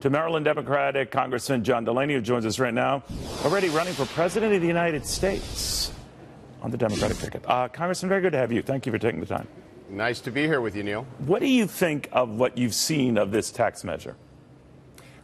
To Maryland Democratic Congressman John Delaney, who joins us right now, already running for President of the United States on the Democratic ticket. Congressman, very good to have you. Thank you for taking the time. Nice to be here with you, Neil. What do you think of what you've seen of this tax measure?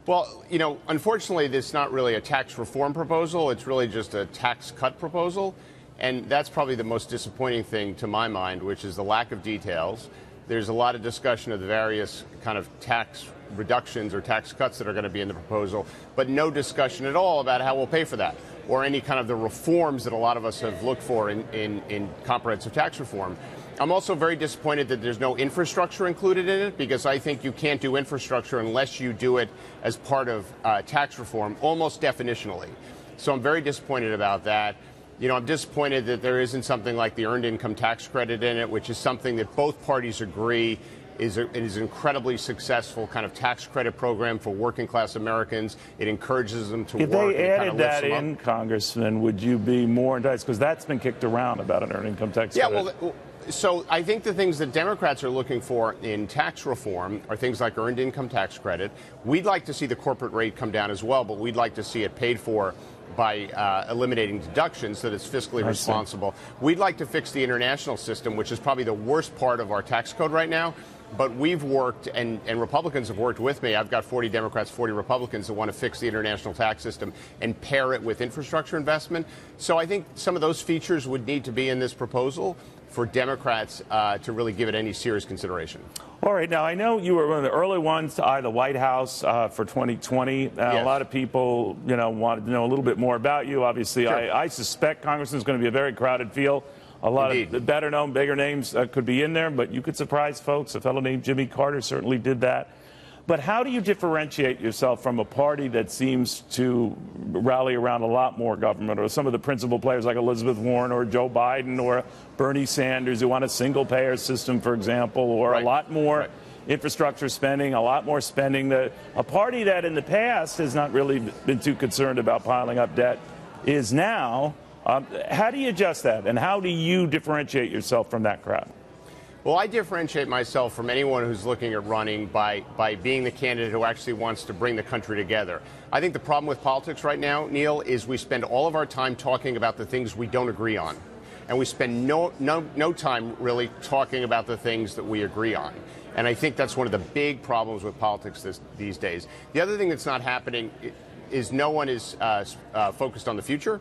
Well, unfortunately, this is not really a tax reform proposal. It's really just a tax cut proposal. And that's probably the most disappointing thing to my mind, which is the lack of details. There's a lot of discussion of the various kind of tax reductions or tax cuts that are going to be in the proposal, but no discussion at all about how we'll pay for that or any kind of the reforms that a lot of us have looked for in comprehensive tax reform. I'm also very disappointed that there's no infrastructure included in it, because I think you can't do infrastructure unless you do it as part of tax reform, almost definitionally. So I'm very disappointed about that. I'm disappointed that there isn't something like the earned income tax credit in it, which is something that both parties agree is an incredibly successful kind of tax credit program for working class Americans. It encourages them to work. If they added that in, Congressman, would you be more enticed? Because that's been kicked around about an earned income tax credit. Yeah, well, so I think the things that Democrats are looking for in tax reform are things like earned income tax credit. We'd like to see the corporate rate come down as well, but we'd like to see it paid for by eliminating deductions so that it's fiscally responsible. We'd like to fix the international system, which is probably the worst part of our tax code right now. But we've worked, and Republicans have worked with me. I've got 40 Democrats, 40 Republicans that want to fix the international tax system and pair it with infrastructure investment. So I think some of those features would need to be in this proposal for Democrats to really give it any serious consideration. All right. Now, I know you were one of the early ones to eye the White House for 2020. Yes. A lot of people, wanted to know a little bit more about you. Obviously, Sure. I suspect Congressman is going to be a very crowded field. A lot Indeed. of the better known, bigger names could be in there, but you could surprise folks. A fellow named Jimmy Carter certainly did that. But how do you differentiate yourself from a party that seems to rally around a lot more government, or some of the principal players like Elizabeth Warren or Joe Biden or Bernie Sanders, who want a single-payer system, for example, or a lot more infrastructure spending, a lot more spending? A party that in the past has not really been too concerned about piling up debt is now. How do you adjust that, and how do you differentiate yourself from that crowd? Well, I differentiate myself from anyone who's looking at running by being the candidate who actually wants to bring the country together. I think the problem with politics right now, Neil, is we spend all of our time talking about the things we don't agree on. And we spend no time really talking about the things that we agree on. And I think that's one of the big problems with politics these days. The other thing that's not happening is no one is focused on the future.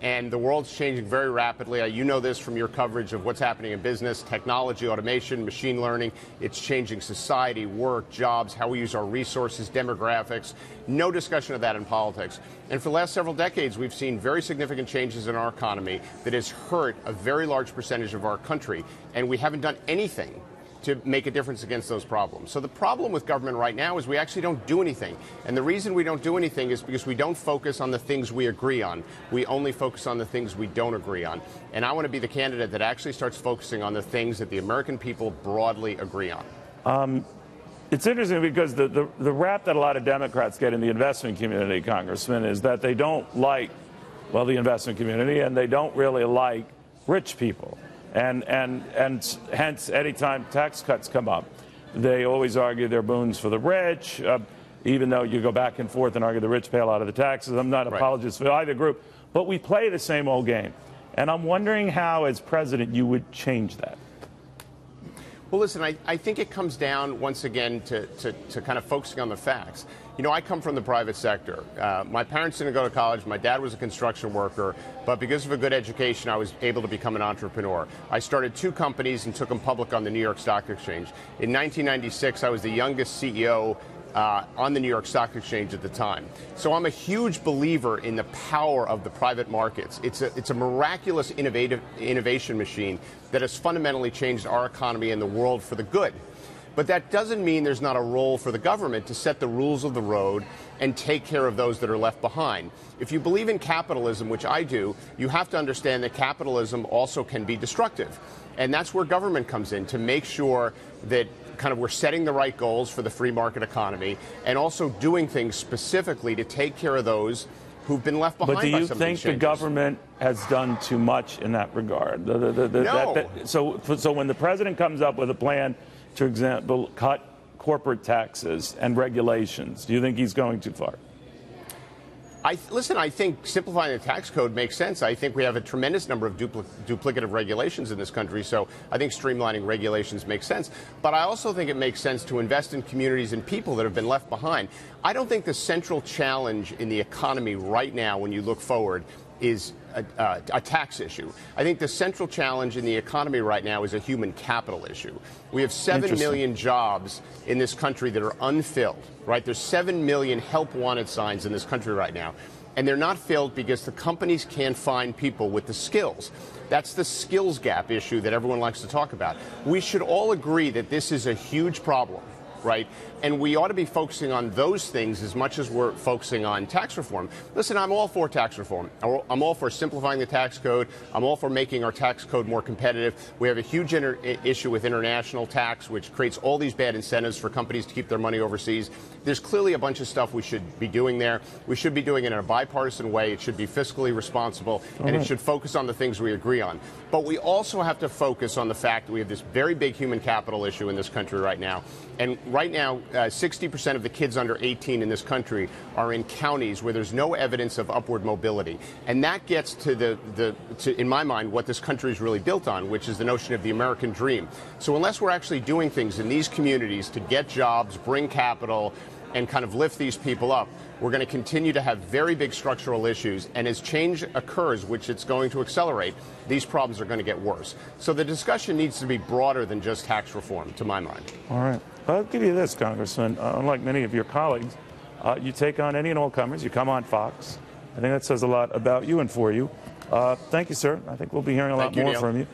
And the world's changing very rapidly. You know this from your coverage of what's happening in business, technology, automation, machine learning. It's changing society, work, jobs, how we use our resources, demographics. No discussion of that in politics. And for the last several decades, we've seen very significant changes in our economy that has hurt a very large percentage of our country. And we haven't done anything to make a difference against those problems. So the problem with government right now is we actually don't do anything. And the reason we don't do anything is because we don't focus on the things we agree on. We only focus on the things we don't agree on. And I want to be the candidate that actually starts focusing on the things that the American people broadly agree on. It's interesting because the rap that a lot of Democrats get in the investment community, Congressman, is that they don't like, the investment community, and they don't really like rich people. And hence, anytime tax cuts come up, they always argue they're boons for the rich, even though you go back and forth and argue the rich pay a lot of the taxes. I'm not an apologist for either group, but we play the same old game. And I'm wondering how, as president, you would change that. Well, listen, I think it comes down, once again, to kind of focusing on the facts. I come from the private sector. My parents didn't go to college. My dad was a construction worker. But because of a good education, I was able to become an entrepreneur. I started 2 companies and took them public on the New York Stock Exchange. In 1996, I was the youngest CEO on the New York Stock Exchange at the time. So I'm a huge believer in the power of the private markets. It's a miraculous innovation machine that has fundamentally changed our economy and the world for the good. But that doesn't mean there's not a role for the government to set the rules of the road and take care of those that are left behind. If you believe in capitalism, which I do, you have to understand that capitalism also can be destructive. And that's where government comes in, to make sure that we're setting the right goals for the free market economy and also doing things specifically to take care of those who've been left behind. But do you think the government has done too much in that regard? No. So when the president comes up with a plan, for example, cut corporate taxes and regulations? Do you think he's going too far? Listen, I think simplifying the tax code makes sense. I think we have a tremendous number of duplicative regulations in this country, so I think streamlining regulations makes sense. But I also think it makes sense to invest in communities and people that have been left behind. I don't think the central challenge in the economy right now, when you look forward, is a tax issue. I think the central challenge in the economy right now is a human capital issue. We have 7 million jobs in this country that are unfilled, right? There's 7 million help wanted signs in this country right now. And they're not filled because the companies can't find people with the skills. That's the skills gap issue that everyone likes to talk about. We should all agree that this is a huge problem, right? And we ought to be focusing on those things as much as we're focusing on tax reform. Listen, I'm all for tax reform. I'm all for simplifying the tax code. I'm all for making our tax code more competitive. We have a huge issue with international tax, which creates all these bad incentives for companies to keep their money overseas. There's clearly a bunch of stuff we should be doing there. We should be doing it in a bipartisan way. It should be fiscally responsible, and it should focus on the things we agree on. But we also have to focus on the fact that we have this very big human capital issue in this country right now. And right now, 60% of the kids under 18 in this country are in counties where there's no evidence of upward mobility. And that gets to in my mind, what this country is really built on, which is the notion of the American dream. So unless we're actually doing things in these communities to get jobs, bring capital, and kind of lift these people up, we're going to continue to have very big structural issues. And as change occurs, which it's going to accelerate, these problems are going to get worse. So the discussion needs to be broader than just tax reform, to my mind. All right. I'll give you this, Congressman. Unlike many of your colleagues, you take on any and all comers. You come on Fox. I think that says a lot about you and for you. Thank you, sir. I think we'll be hearing a lot more from you.